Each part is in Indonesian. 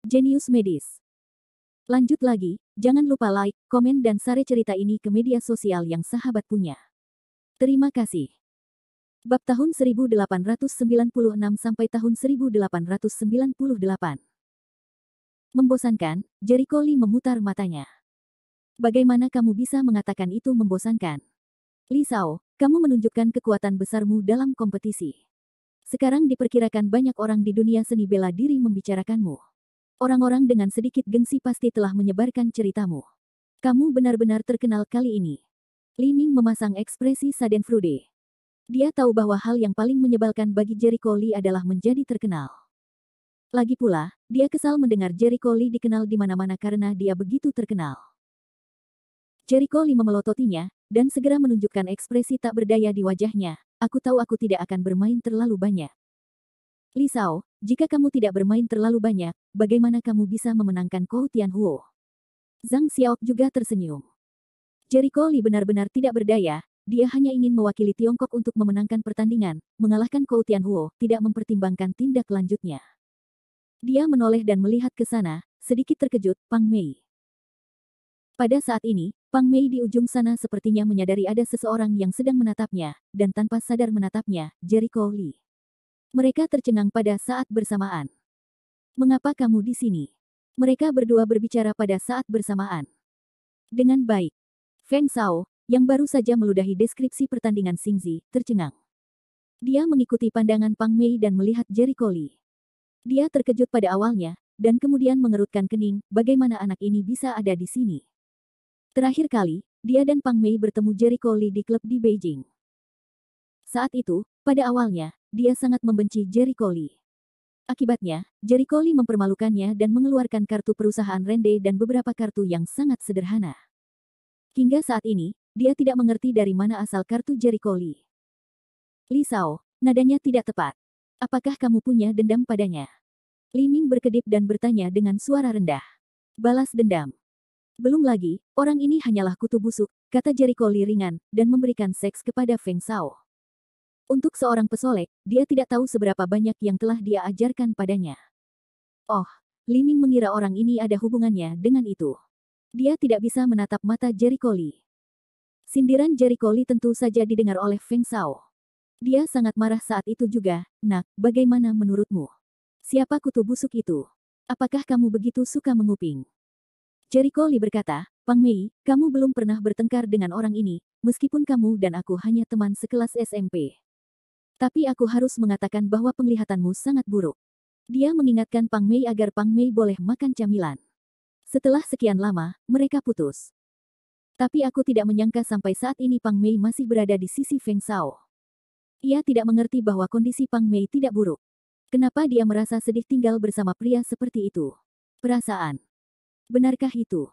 Jenius medis. Lanjut lagi, jangan lupa like, komen dan share cerita ini ke media sosial yang sahabat punya. Terima kasih. Bab tahun 1896 sampai tahun 1898. Membosankan, Jericho Lee memutar matanya. Bagaimana kamu bisa mengatakan itu membosankan? Li Shao, kamu menunjukkan kekuatan besarmu dalam kompetisi. Sekarang diperkirakan banyak orang di dunia seni bela diri membicarakanmu. Orang-orang dengan sedikit gengsi pasti telah menyebarkan ceritamu. Kamu benar-benar terkenal kali ini. Li Ming memasang ekspresi schadenfreude. Dia tahu bahwa hal yang paling menyebalkan bagi Jericho Lee adalah menjadi terkenal. Lagi pula, dia kesal mendengar Jericho Lee dikenal di mana-mana karena dia begitu terkenal. Jericho Lee memelototinya, dan segera menunjukkan ekspresi tak berdaya di wajahnya. Aku tahu aku tidak akan bermain terlalu banyak. Li Shao, jika kamu tidak bermain terlalu banyak, bagaimana kamu bisa memenangkan Kou Tianhuo? Zhang Xiaok juga tersenyum. Jericho Lee benar-benar tidak berdaya, dia hanya ingin mewakili Tiongkok untuk memenangkan pertandingan, mengalahkan Kou Tianhuo, tidak mempertimbangkan tindak lanjutnya. Dia menoleh dan melihat ke sana, sedikit terkejut, Pang Mei. Pada saat ini, Pang Mei di ujung sana sepertinya menyadari ada seseorang yang sedang menatapnya, dan tanpa sadar menatapnya, Jericho Lee. Mereka tercengang pada saat bersamaan. Mengapa kamu di sini? Mereka berdua berbicara pada saat bersamaan. Dengan baik. Feng Shao, yang baru saja meludahi deskripsi pertandingan Xingzi, tercengang. Dia mengikuti pandangan Pang Mei dan melihat Jericho Lee. Dia terkejut pada awalnya, dan kemudian mengerutkan kening, bagaimana anak ini bisa ada di sini. Terakhir kali, dia dan Pang Mei bertemu Jericho Lee di klub di Beijing. Saat itu, pada awalnya, dia sangat membenci Jericho Lee. Akibatnya, Jericho Lee mempermalukannya dan mengeluarkan kartu perusahaan Rende dan beberapa kartu yang sangat sederhana. Hingga saat ini, dia tidak mengerti dari mana asal kartu Jericho Lee. Li Shao, nadanya tidak tepat. Apakah kamu punya dendam padanya? Li Ming berkedip dan bertanya dengan suara rendah. Balas dendam. Belum lagi, orang ini hanyalah kutu busuk, kata Jericho Lee ringan, dan memberikan seks kepada Feng Shao. Untuk seorang pesolek, dia tidak tahu seberapa banyak yang telah dia ajarkan padanya. Oh, Li Ming mengira orang ini ada hubungannya dengan itu. Dia tidak bisa menatap mata Jericho Lee. Sindiran Jericho Lee tentu saja didengar oleh Feng Shao. Dia sangat marah saat itu juga, nak, bagaimana menurutmu? Siapa kutu busuk itu? Apakah kamu begitu suka menguping? Jericho Lee berkata, Pang Mei, kamu belum pernah bertengkar dengan orang ini, meskipun kamu dan aku hanya teman sekelas SMP. Tapi aku harus mengatakan bahwa penglihatanmu sangat buruk. Dia mengingatkan Pang Mei agar Pang Mei boleh makan camilan. Setelah sekian lama, mereka putus. Tapi aku tidak menyangka sampai saat ini Pang Mei masih berada di sisi Feng Shao. Ia tidak mengerti bahwa kondisi Pang Mei tidak buruk. Kenapa dia merasa sedih tinggal bersama pria seperti itu? Perasaan. Benarkah itu?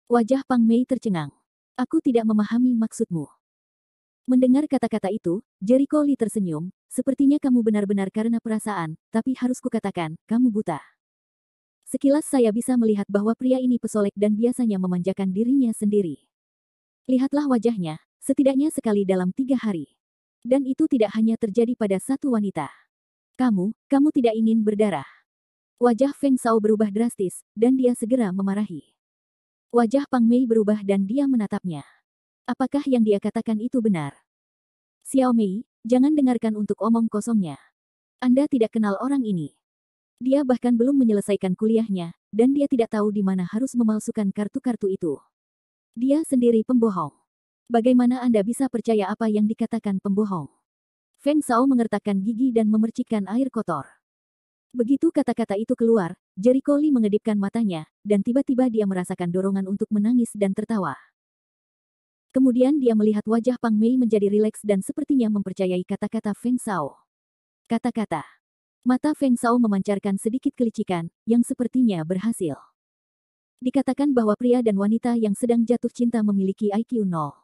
Wajah Pang Mei tercengang. Aku tidak memahami maksudmu. Mendengar kata-kata itu, Jericho Lee tersenyum, sepertinya kamu benar-benar karena perasaan, tapi harus kukatakan, kamu buta. Sekilas saya bisa melihat bahwa pria ini pesolek dan biasanya memanjakan dirinya sendiri. Lihatlah wajahnya, setidaknya sekali dalam 3 hari. Dan itu tidak hanya terjadi pada satu wanita. Kamu tidak ingin berdarah. Wajah Feng Shao berubah drastis, dan dia segera memarahi. Wajah Pang Mei berubah dan dia menatapnya. Apakah yang dia katakan itu benar? Xiao Mei, jangan dengarkan untuk omong kosongnya. Anda tidak kenal orang ini. Dia bahkan belum menyelesaikan kuliahnya, dan dia tidak tahu di mana harus memalsukan kartu-kartu itu. Dia sendiri pembohong. Bagaimana Anda bisa percaya apa yang dikatakan pembohong? Feng Shao mengertakkan gigi dan memercikkan air kotor. Begitu kata-kata itu keluar, Jericho Lee mengedipkan matanya, dan tiba-tiba dia merasakan dorongan untuk menangis dan tertawa. Kemudian dia melihat wajah Pang Mei menjadi rileks dan sepertinya mempercayai kata-kata Feng Shao. Kata-kata. Mata Feng Shao memancarkan sedikit kelicikan, yang sepertinya berhasil. Dikatakan bahwa pria dan wanita yang sedang jatuh cinta memiliki IQ 0.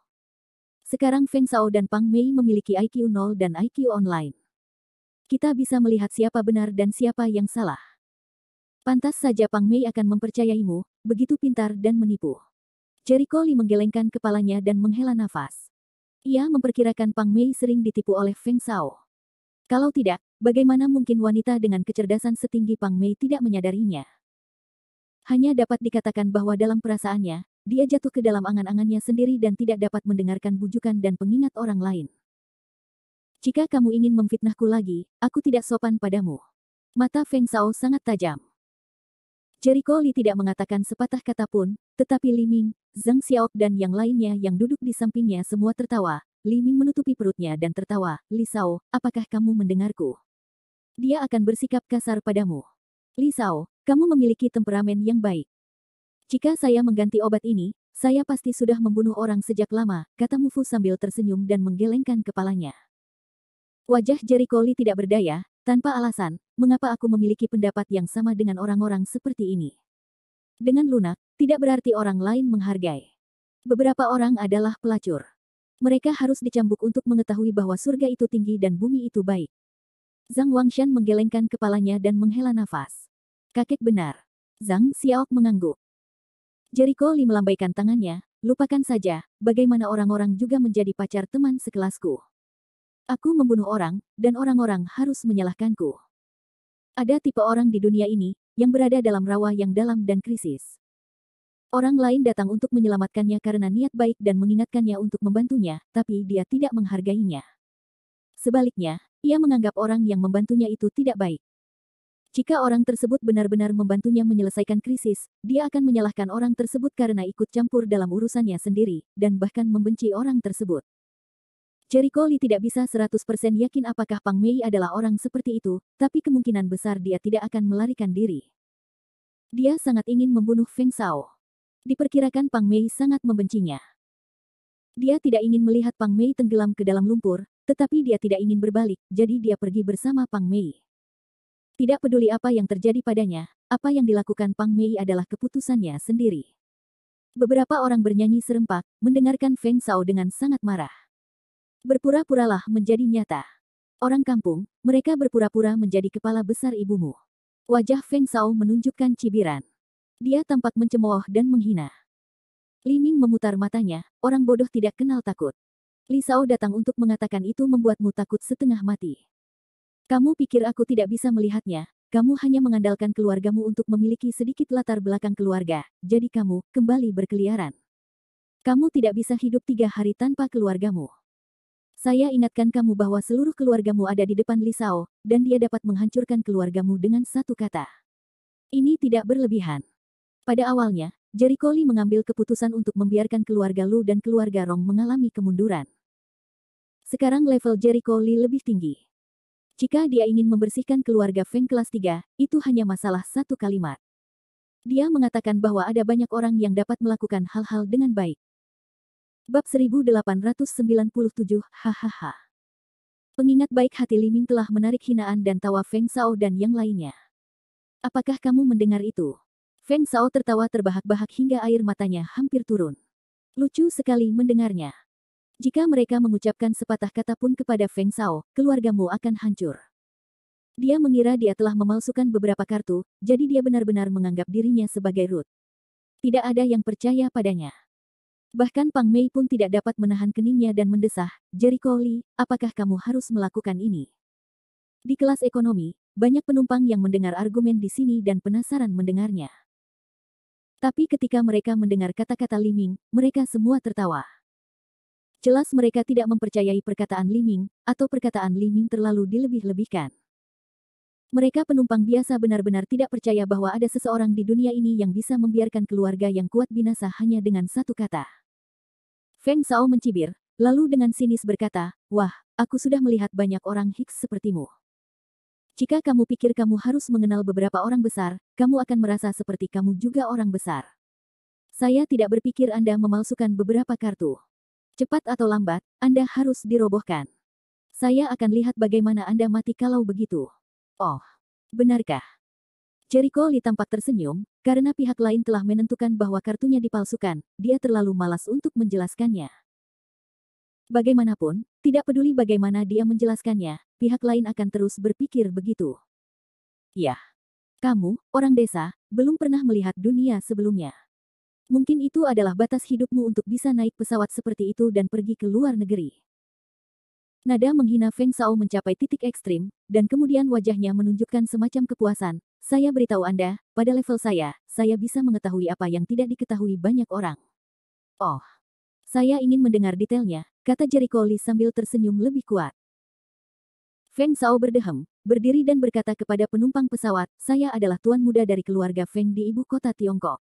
Sekarang Feng Shao dan Pang Mei memiliki IQ 0 dan IQ online. Kita bisa melihat siapa benar dan siapa yang salah. Pantas saja Pang Mei akan mempercayaimu, begitu pintar dan menipu. Jericho Lee menggelengkan kepalanya dan menghela nafas. Ia memperkirakan Pang Mei sering ditipu oleh Feng Shao. Kalau tidak, bagaimana mungkin wanita dengan kecerdasan setinggi Pang Mei tidak menyadarinya? Hanya dapat dikatakan bahwa dalam perasaannya, dia jatuh ke dalam angan-angannya sendiri dan tidak dapat mendengarkan bujukan dan pengingat orang lain. Jika kamu ingin memfitnahku lagi, aku tidak sopan padamu. Mata Feng Shao sangat tajam. Jericho Li tidak mengatakan sepatah kata pun, tetapi Li Ming, Zhang Xiao dan yang lainnya yang duduk di sampingnya semua tertawa. Li Ming menutupi perutnya dan tertawa. Li Shao, apakah kamu mendengarku? Dia akan bersikap kasar padamu. Li Shao, kamu memiliki temperamen yang baik. Jika saya mengganti obat ini, saya pasti sudah membunuh orang sejak lama, kata Mu Fu sambil tersenyum dan menggelengkan kepalanya. Wajah Jericho Li tidak berdaya, tanpa alasan, mengapa aku memiliki pendapat yang sama dengan orang-orang seperti ini. Dengan lunak, tidak berarti orang lain menghargai. Beberapa orang adalah pelacur. Mereka harus dicambuk untuk mengetahui bahwa surga itu tinggi dan bumi itu baik. Zhang Wangshan menggelengkan kepalanya dan menghela nafas. Kakek benar. Zhang Xiao mengangguk. Jericho Li melambaikan tangannya, lupakan saja, bagaimana orang-orang juga menjadi pacar teman sekelasku. Aku membunuh orang, dan orang-orang harus menyalahkanku. Ada tipe orang di dunia ini, yang berada dalam rawa yang dalam dan krisis. Orang lain datang untuk menyelamatkannya karena niat baik dan mengingatkannya untuk membantunya, tapi dia tidak menghargainya. Sebaliknya, ia menganggap orang yang membantunya itu tidak baik. Jika orang tersebut benar-benar membantunya menyelesaikan krisis, dia akan menyalahkan orang tersebut karena ikut campur dalam urusannya sendiri, dan bahkan membenci orang tersebut. Jericho Li tidak bisa 100% yakin apakah Pang Mei adalah orang seperti itu, tapi kemungkinan besar dia tidak akan melarikan diri. Dia sangat ingin membunuh Feng Shao. Diperkirakan Pang Mei sangat membencinya. Dia tidak ingin melihat Pang Mei tenggelam ke dalam lumpur, tetapi dia tidak ingin berbalik, jadi dia pergi bersama Pang Mei. Tidak peduli apa yang terjadi padanya, apa yang dilakukan Pang Mei adalah keputusannya sendiri. Beberapa orang bernyanyi serempak, mendengarkan Feng Shao dengan sangat marah. Berpura-puralah menjadi nyata. Orang kampung, mereka berpura-pura menjadi kepala besar ibumu. Wajah Feng Shao menunjukkan cibiran. Dia tampak mencemooh dan menghina. Li Ming memutar matanya, orang bodoh tidak kenal takut. Li Shao datang untuk mengatakan itu membuatmu takut setengah mati. Kamu pikir aku tidak bisa melihatnya, kamu hanya mengandalkan keluargamu untuk memiliki sedikit latar belakang keluarga, jadi kamu kembali berkeliaran. Kamu tidak bisa hidup 3 hari tanpa keluargamu. Saya ingatkan kamu bahwa seluruh keluargamu ada di depan Li Shao, dan dia dapat menghancurkan keluargamu dengan satu kata. Ini tidak berlebihan. Pada awalnya, Jericho Li mengambil keputusan untuk membiarkan keluarga Lu dan keluarga Rong mengalami kemunduran. Sekarang level Jericho Li lebih tinggi. Jika dia ingin membersihkan keluarga Feng kelas 3, itu hanya masalah satu kalimat. Dia mengatakan bahwa ada banyak orang yang dapat melakukan hal-hal dengan baik. Bab 1897, hahaha. Pengingat baik hati Li Ming telah menarik hinaan dan tawa Feng Shao dan yang lainnya. Apakah kamu mendengar itu? Feng Shao tertawa terbahak-bahak hingga air matanya hampir turun. Lucu sekali mendengarnya. Jika mereka mengucapkan sepatah kata pun kepada Feng Shao, keluargamu akan hancur. Dia mengira dia telah memalsukan beberapa kartu, jadi dia benar-benar menganggap dirinya sebagai root. Tidak ada yang percaya padanya. Bahkan Pang Mei pun tidak dapat menahan keningnya dan mendesah, Jericho Li, apakah kamu harus melakukan ini? Di kelas ekonomi, banyak penumpang yang mendengar argumen di sini dan penasaran mendengarnya. Tapi ketika mereka mendengar kata-kata Li Ming, mereka semua tertawa. Jelas mereka tidak mempercayai perkataan Li Ming, atau perkataan Li Ming terlalu dilebih-lebihkan. Mereka penumpang biasa benar-benar tidak percaya bahwa ada seseorang di dunia ini yang bisa membiarkan keluarga yang kuat binasa hanya dengan satu kata. Feng Shao mencibir, lalu dengan sinis berkata, wah, aku sudah melihat banyak orang Hicks sepertimu. Jika kamu pikir kamu harus mengenal beberapa orang besar, kamu akan merasa seperti kamu juga orang besar. Saya tidak berpikir Anda memalsukan beberapa kartu. Cepat atau lambat, Anda harus dirobohkan. Saya akan lihat bagaimana Anda mati kalau begitu. Oh, benarkah? Jericho Li tampak tersenyum, karena pihak lain telah menentukan bahwa kartunya dipalsukan, dia terlalu malas untuk menjelaskannya. Bagaimanapun, tidak peduli bagaimana dia menjelaskannya, pihak lain akan terus berpikir begitu. Ya, kamu, orang desa, belum pernah melihat dunia sebelumnya. Mungkin itu adalah batas hidupmu untuk bisa naik pesawat seperti itu dan pergi ke luar negeri. Nada menghina Feng Shao mencapai titik ekstrim, dan kemudian wajahnya menunjukkan semacam kepuasan, saya beritahu Anda, pada level saya bisa mengetahui apa yang tidak diketahui banyak orang. Oh, saya ingin mendengar detailnya, kata Jericho Lee sambil tersenyum lebih kuat. Feng Zhao berdehem, berdiri dan berkata kepada penumpang pesawat, saya adalah tuan muda dari keluarga Feng di ibu kota Tiongkok.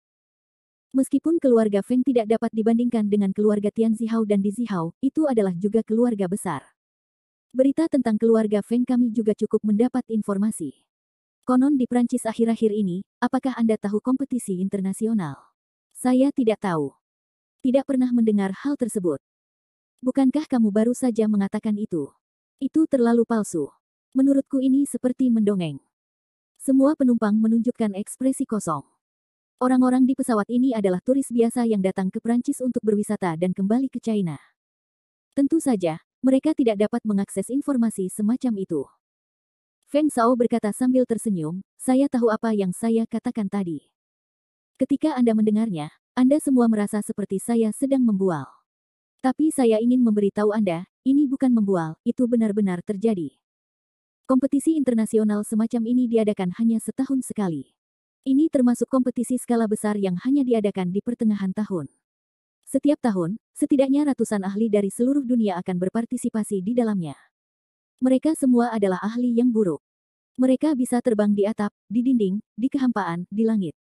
Meskipun keluarga Feng tidak dapat dibandingkan dengan keluarga Tian Zihao dan Di Zihao, itu adalah juga keluarga besar. Berita tentang keluarga Feng kami juga cukup mendapat informasi. Konon di Prancis akhir-akhir ini, apakah Anda tahu kompetisi internasional? Saya tidak tahu. Tidak pernah mendengar hal tersebut. Bukankah kamu baru saja mengatakan itu? Itu terlalu palsu. Menurutku ini seperti mendongeng. Semua penumpang menunjukkan ekspresi kosong. Orang-orang di pesawat ini adalah turis biasa yang datang ke Prancis untuk berwisata dan kembali ke China. Tentu saja, mereka tidak dapat mengakses informasi semacam itu. Feng Zhao berkata sambil tersenyum, saya tahu apa yang saya katakan tadi. Ketika Anda mendengarnya, Anda semua merasa seperti saya sedang membual. Tapi saya ingin memberitahu Anda, ini bukan membual, itu benar-benar terjadi. Kompetisi internasional semacam ini diadakan hanya setahun sekali. Ini termasuk kompetisi skala besar yang hanya diadakan di pertengahan tahun. Setiap tahun, setidaknya ratusan ahli dari seluruh dunia akan berpartisipasi di dalamnya. Mereka semua adalah ahli yang buruk. Mereka bisa terbang di atap, di dinding, di kehampaan, di langit.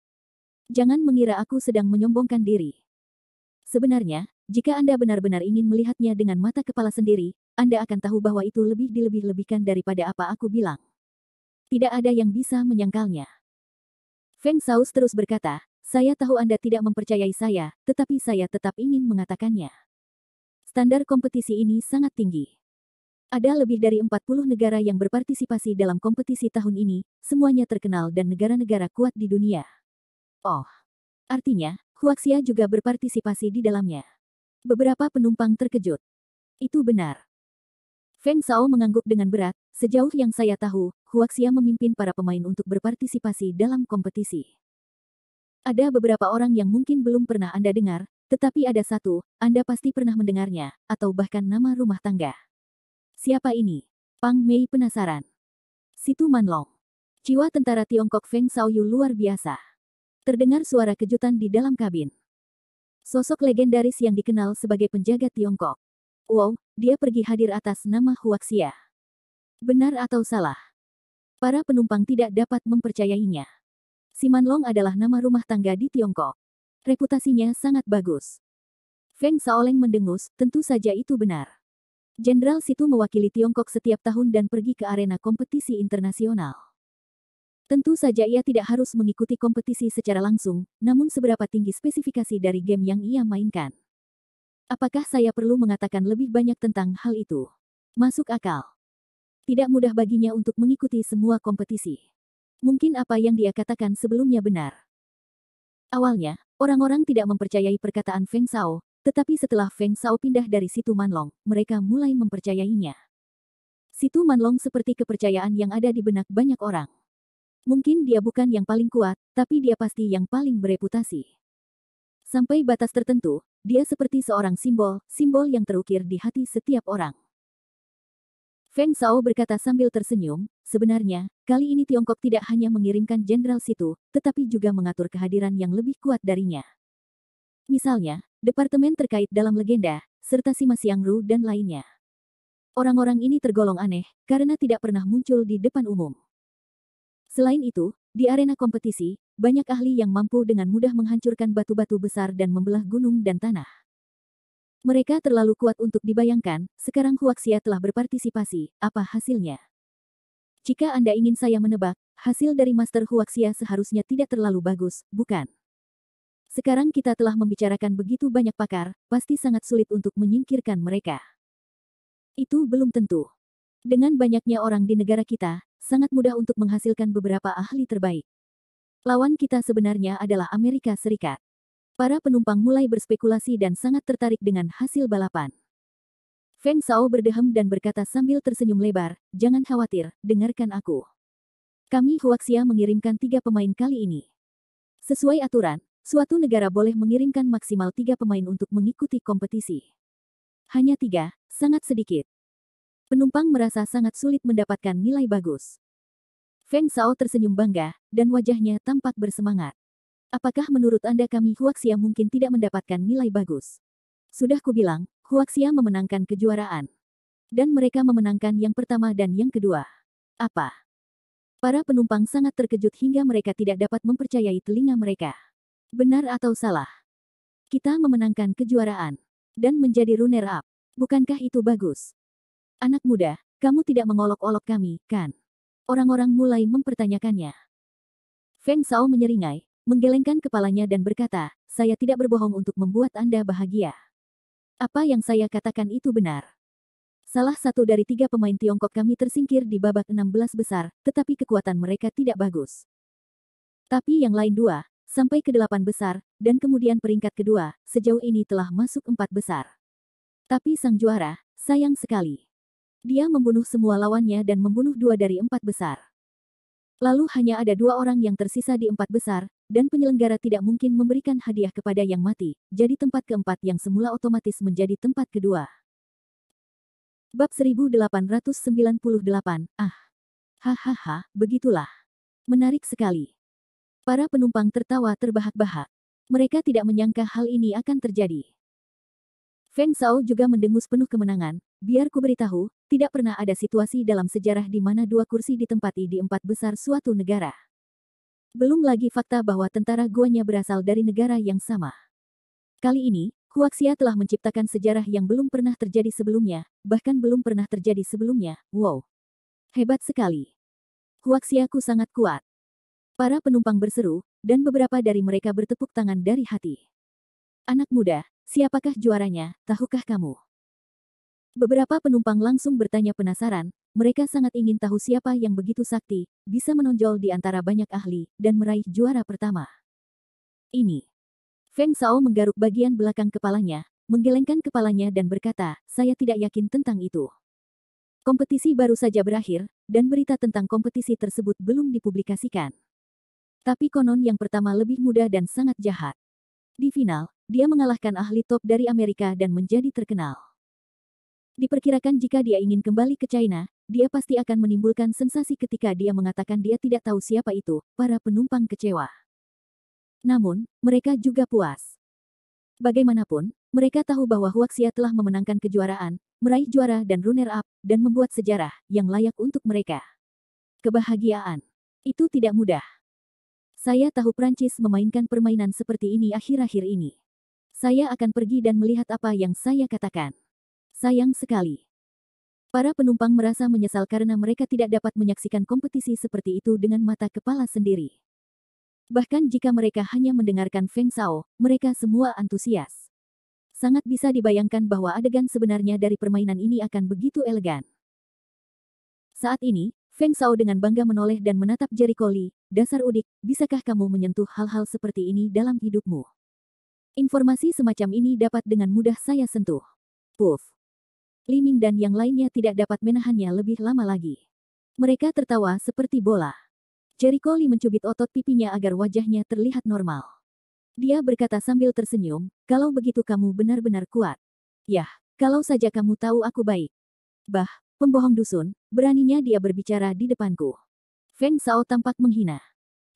Jangan mengira aku sedang menyombongkan diri. Sebenarnya, jika Anda benar-benar ingin melihatnya dengan mata kepala sendiri, Anda akan tahu bahwa itu lebih dilebih-lebihkan daripada apa aku bilang. Tidak ada yang bisa menyangkalnya. Feng Zhao terus berkata, saya tahu Anda tidak mempercayai saya, tetapi saya tetap ingin mengatakannya. Standar kompetisi ini sangat tinggi. Ada lebih dari 40 negara yang berpartisipasi dalam kompetisi tahun ini, semuanya terkenal dan negara-negara kuat di dunia. Oh, artinya, Huaxia juga berpartisipasi di dalamnya. Beberapa penumpang terkejut. Itu benar. Feng Zhao mengangguk dengan berat, sejauh yang saya tahu, Huaxia memimpin para pemain untuk berpartisipasi dalam kompetisi. Ada beberapa orang yang mungkin belum pernah Anda dengar, tetapi ada satu, Anda pasti pernah mendengarnya, atau bahkan nama rumah tangga. Siapa ini? Pang Mei penasaran. Situ Manlong. Jiwa tentara Tiongkok Feng Xiaoyu luar biasa. Terdengar suara kejutan di dalam kabin. Sosok legendaris yang dikenal sebagai penjaga Tiongkok. Wow, dia pergi hadir atas nama Huaxia. Benar atau salah? Para penumpang tidak dapat mempercayainya. Si Manlong adalah nama rumah tangga di Tiongkok. Reputasinya sangat bagus. Feng Xiaoleng mendengus, tentu saja itu benar. Jenderal Situ mewakili Tiongkok setiap tahun dan pergi ke arena kompetisi internasional. Tentu saja ia tidak harus mengikuti kompetisi secara langsung, namun seberapa tinggi spesifikasi dari game yang ia mainkan. Apakah saya perlu mengatakan lebih banyak tentang hal itu? Masuk akal. Tidak mudah baginya untuk mengikuti semua kompetisi. Mungkin apa yang dia katakan sebelumnya benar. Awalnya, orang-orang tidak mempercayai perkataan Feng Zhao, tetapi setelah Feng Zhao pindah dari Situ Manlong, mereka mulai mempercayainya. Situ Manlong seperti kepercayaan yang ada di benak banyak orang. Mungkin dia bukan yang paling kuat, tapi dia pasti yang paling bereputasi. Sampai batas tertentu, dia seperti seorang simbol yang terukir di hati setiap orang. Feng Zhao berkata sambil tersenyum, sebenarnya, kali ini Tiongkok tidak hanya mengirimkan Jenderal Situ, tetapi juga mengatur kehadiran yang lebih kuat darinya. Misalnya, departemen terkait dalam legenda, serta Sima Xiangru dan lainnya. Orang-orang ini tergolong aneh, karena tidak pernah muncul di depan umum. Selain itu, di arena kompetisi, banyak ahli yang mampu dengan mudah menghancurkan batu-batu besar dan membelah gunung dan tanah. Mereka terlalu kuat untuk dibayangkan, sekarang Huaxia telah berpartisipasi, apa hasilnya? Jika Anda ingin saya menebak, hasil dari Master Huaxia seharusnya tidak terlalu bagus, bukan? Sekarang kita telah membicarakan begitu banyak pakar, pasti sangat sulit untuk menyingkirkan mereka. Itu belum tentu. Dengan banyaknya orang di negara kita, sangat mudah untuk menghasilkan beberapa ahli terbaik. Lawan kita sebenarnya adalah Amerika Serikat. Para penumpang mulai berspekulasi dan sangat tertarik dengan hasil balapan. Feng Zhao berdehem dan berkata sambil tersenyum lebar, jangan khawatir, dengarkan aku. Kami Huaxia mengirimkan 3 pemain kali ini. Sesuai aturan, suatu negara boleh mengirimkan maksimal 3 pemain untuk mengikuti kompetisi. Hanya 3, sangat sedikit. Penumpang merasa sangat sulit mendapatkan nilai bagus. Feng Shao tersenyum bangga, dan wajahnya tampak bersemangat. Apakah menurut Anda kami Huaxia mungkin tidak mendapatkan nilai bagus? Sudah kubilang, Huaxia memenangkan kejuaraan. Dan mereka memenangkan yang pertama dan yang kedua. Apa? Para penumpang sangat terkejut hingga mereka tidak dapat mempercayai telinga mereka. Benar atau salah? Kita memenangkan kejuaraan. Dan menjadi runner-up. Bukankah itu bagus? Anak muda, kamu tidak mengolok-olok kami, kan? Orang-orang mulai mempertanyakannya. Feng Shao menyeringai, menggelengkan kepalanya dan berkata, saya tidak berbohong untuk membuat Anda bahagia. Apa yang saya katakan itu benar. Salah satu dari 3 pemain Tiongkok kami tersingkir di babak 16 besar, tetapi kekuatan mereka tidak bagus. Tapi yang lain 2, sampai ke 8 besar, dan kemudian peringkat kedua, sejauh ini telah masuk 4 besar. Tapi sang juara, sayang sekali. Dia membunuh semua lawannya dan membunuh 2 dari 4 besar. Lalu hanya ada 2 orang yang tersisa di 4 besar, dan penyelenggara tidak mungkin memberikan hadiah kepada yang mati, jadi tempat keempat yang semula otomatis menjadi tempat kedua. Bab 1898, hahaha, begitulah. Menarik sekali. Para penumpang tertawa terbahak-bahak. Mereka tidak menyangka hal ini akan terjadi. Feng Shao juga mendengus penuh kemenangan. Biar ku beritahu, tidak pernah ada situasi dalam sejarah di mana 2 kursi ditempati di 4 besar suatu negara. Belum lagi fakta bahwa tentara guanya berasal dari negara yang sama. Kali ini, Huaxia telah menciptakan sejarah yang belum pernah terjadi sebelumnya, bahkan belum pernah terjadi sebelumnya. Wow. Hebat sekali. Huaxiaku sangat kuat. Para penumpang berseru, dan beberapa dari mereka bertepuk tangan dari hati. Anak muda, siapakah juaranya, tahukah kamu? Beberapa penumpang langsung bertanya penasaran, mereka sangat ingin tahu siapa yang begitu sakti, bisa menonjol di antara banyak ahli, dan meraih juara pertama. Ini. Feng Shao menggaruk bagian belakang kepalanya, menggelengkan kepalanya dan berkata, saya tidak yakin tentang itu. Kompetisi baru saja berakhir, dan berita tentang kompetisi tersebut belum dipublikasikan. Tapi konon yang pertama lebih muda dan sangat jahat. Di final, dia mengalahkan ahli top dari Amerika dan menjadi terkenal. Diperkirakan jika dia ingin kembali ke China, dia pasti akan menimbulkan sensasi ketika dia mengatakan dia tidak tahu siapa itu. Para penumpang kecewa. Namun, mereka juga puas. Bagaimanapun, mereka tahu bahwa Huaxia telah memenangkan kejuaraan, meraih juara dan runner-up, dan membuat sejarah yang layak untuk mereka. Kebahagiaan. Itu tidak mudah. Saya tahu Prancis memainkan permainan seperti ini akhir-akhir ini. Saya akan pergi dan melihat apa yang saya katakan. Sayang sekali. Para penumpang merasa menyesal karena mereka tidak dapat menyaksikan kompetisi seperti itu dengan mata kepala sendiri. Bahkan jika mereka hanya mendengarkan Feng Shao, mereka semua antusias. Sangat bisa dibayangkan bahwa adegan sebenarnya dari permainan ini akan begitu elegan. Saat ini, Feng Shao dengan bangga menoleh dan menatap Jericho Lee. Dasar udik, bisakah kamu menyentuh hal-hal seperti ini dalam hidupmu? Informasi semacam ini dapat dengan mudah saya sentuh. Puff. Li Ming dan yang lainnya tidak dapat menahannya lebih lama lagi. Mereka tertawa seperti bola. Jericho Lee mencubit otot pipinya agar wajahnya terlihat normal. Dia berkata sambil tersenyum, kalau begitu kamu benar-benar kuat. Yah, kalau saja kamu tahu aku baik. Bah, pembohong dusun, beraninya dia berbicara di depanku. Feng Shao tampak menghina.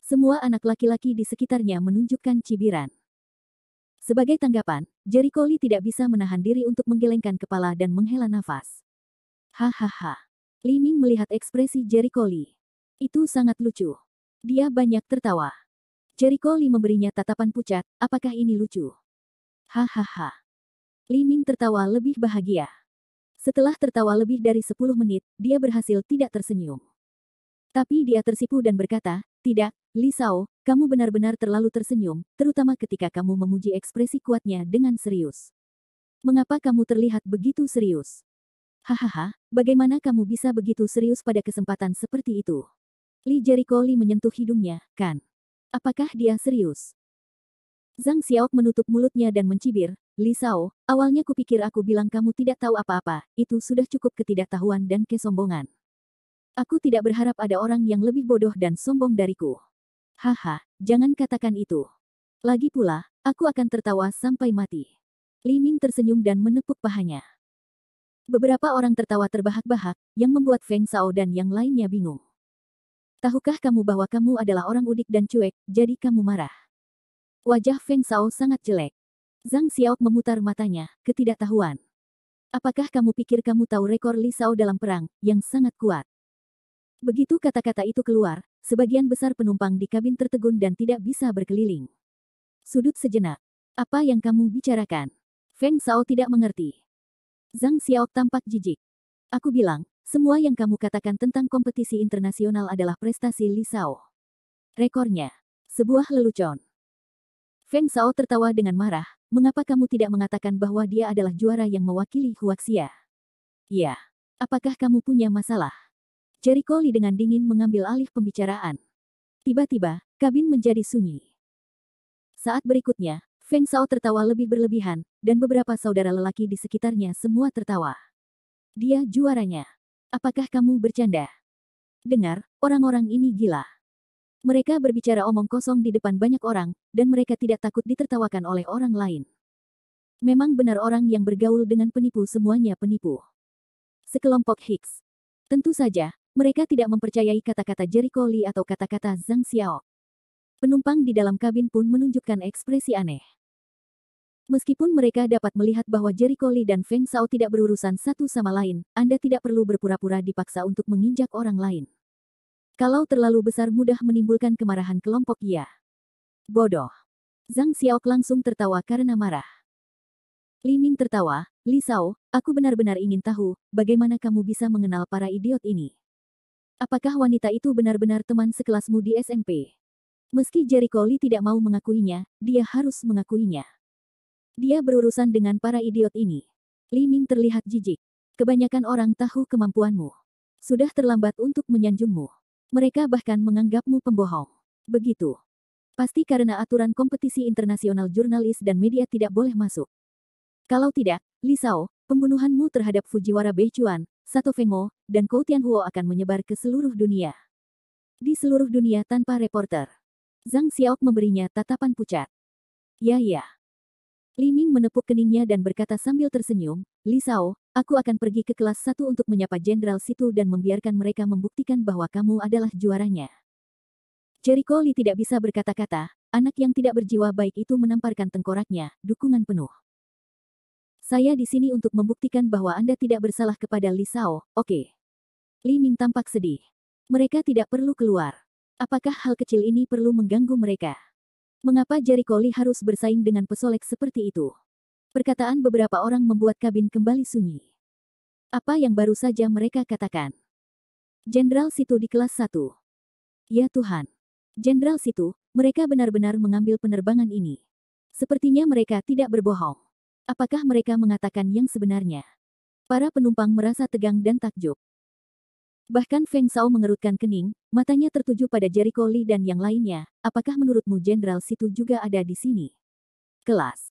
Semua anak laki-laki di sekitarnya menunjukkan cibiran. Sebagai tanggapan, Jericho Lee tidak bisa menahan diri untuk menggelengkan kepala dan menghela nafas. Hahaha. Li Ming melihat ekspresi Jericho Lee. Itu sangat lucu. Dia banyak tertawa. Jericho Lee memberinya tatapan pucat, apakah ini lucu? Hahaha. Li Ming tertawa lebih bahagia. Setelah tertawa lebih dari 10 menit, dia berhasil tidak tersenyum. Tapi dia tersipu dan berkata, tidak, Li Shao, kamu benar-benar terlalu tersenyum, terutama ketika kamu memuji ekspresi kuatnya dengan serius. Mengapa kamu terlihat begitu serius? Hahaha, bagaimana kamu bisa begitu serius pada kesempatan seperti itu? Li Jericho Lee menyentuh hidungnya, kan? Apakah dia serius? Zhang Xiaok menutup mulutnya dan mencibir, Li Shao, awalnya kupikir aku bilang kamu tidak tahu apa-apa, itu sudah cukup ketidaktahuan dan kesombongan. Aku tidak berharap ada orang yang lebih bodoh dan sombong dariku. Haha, jangan katakan itu. Lagi pula, aku akan tertawa sampai mati. Li Ming tersenyum dan menepuk pahanya. Beberapa orang tertawa terbahak-bahak, yang membuat Feng Shao dan yang lainnya bingung. Tahukah kamu bahwa kamu adalah orang udik dan cuek, jadi kamu marah? Wajah Feng Shao sangat jelek. Zhang Xiao memutar matanya, ketidaktahuan. Apakah kamu pikir kamu tahu rekor Li Shao dalam perang, yang sangat kuat? Begitu kata-kata itu keluar, sebagian besar penumpang di kabin tertegun dan tidak bisa berkeliling. Sudut sejenak. Apa yang kamu bicarakan? Feng Shao tidak mengerti. Zhang Xiao tampak jijik. Aku bilang, semua yang kamu katakan tentang kompetisi internasional adalah prestasi Li Shao. Rekornya. Sebuah lelucon. Feng Shao tertawa dengan marah, mengapa kamu tidak mengatakan bahwa dia adalah juara yang mewakili Huaxia? Ya. Apakah kamu punya masalah? Jericho Lee dengan dingin mengambil alih pembicaraan. Tiba-tiba, kabin menjadi sunyi. Saat berikutnya, Feng Shao tertawa lebih berlebihan, dan beberapa saudara lelaki di sekitarnya semua tertawa. Dia juaranya. Apakah kamu bercanda? Dengar, orang-orang ini gila. Mereka berbicara omong kosong di depan banyak orang, dan mereka tidak takut ditertawakan oleh orang lain. Memang benar orang yang bergaul dengan penipu semuanya penipu. Sekelompok Hicks. Tentu saja, mereka tidak mempercayai kata-kata Jericho Lee atau kata-kata Zhang Xiao. Penumpang di dalam kabin pun menunjukkan ekspresi aneh. Meskipun mereka dapat melihat bahwa Jericho Lee dan Feng Shao tidak berurusan satu sama lain, Anda tidak perlu berpura-pura dipaksa untuk menginjak orang lain. Kalau terlalu besar mudah menimbulkan kemarahan kelompok ya. Bodoh. Zhang Xiao langsung tertawa karena marah. Li Ming tertawa, Li Shao, aku benar-benar ingin tahu, bagaimana kamu bisa mengenal para idiot ini. Apakah wanita itu benar-benar teman sekelasmu di SMP? Meski Jericho Lee tidak mau mengakuinya, dia harus mengakuinya. Dia berurusan dengan para idiot ini. Li Ming terlihat jijik. Kebanyakan orang tahu kemampuanmu. Sudah terlambat untuk menyanjungmu. Mereka bahkan menganggapmu pembohong. Begitu. Pasti karena aturan kompetisi internasional jurnalis dan media tidak boleh masuk. Kalau tidak, Li Shao, pembunuhanmu terhadap Fujiwara Beichuan, Sato Fengho, dan Kou Tianhuo akan menyebar ke seluruh dunia. Di seluruh dunia tanpa reporter. Zhang Xiao memberinya tatapan pucat. Ya. Li Ming menepuk keningnya dan berkata sambil tersenyum, Li Shao, aku akan pergi ke kelas 1 untuk menyapa Jenderal Situ dan membiarkan mereka membuktikan bahwa kamu adalah juaranya. Jericho Lee tidak bisa berkata-kata, anak yang tidak berjiwa baik itu menamparkan tengkoraknya, dukungan penuh. Saya di sini untuk membuktikan bahwa Anda tidak bersalah kepada Li Shao, oke? Li Ming tampak sedih. Mereka tidak perlu keluar. Apakah hal kecil ini perlu mengganggu mereka? Mengapa Jericho Lee harus bersaing dengan pesolek seperti itu? Perkataan beberapa orang membuat kabin kembali sunyi. Apa yang baru saja mereka katakan? Jenderal Situ di kelas 1. Ya Tuhan. Jenderal Situ, mereka benar-benar mengambil penerbangan ini. Sepertinya mereka tidak berbohong. Apakah mereka mengatakan yang sebenarnya? Para penumpang merasa tegang dan takjub. Bahkan Feng Shao mengerutkan kening, matanya tertuju pada Jericho Lee dan yang lainnya. Apakah menurutmu Jenderal Situ juga ada di sini? Kelas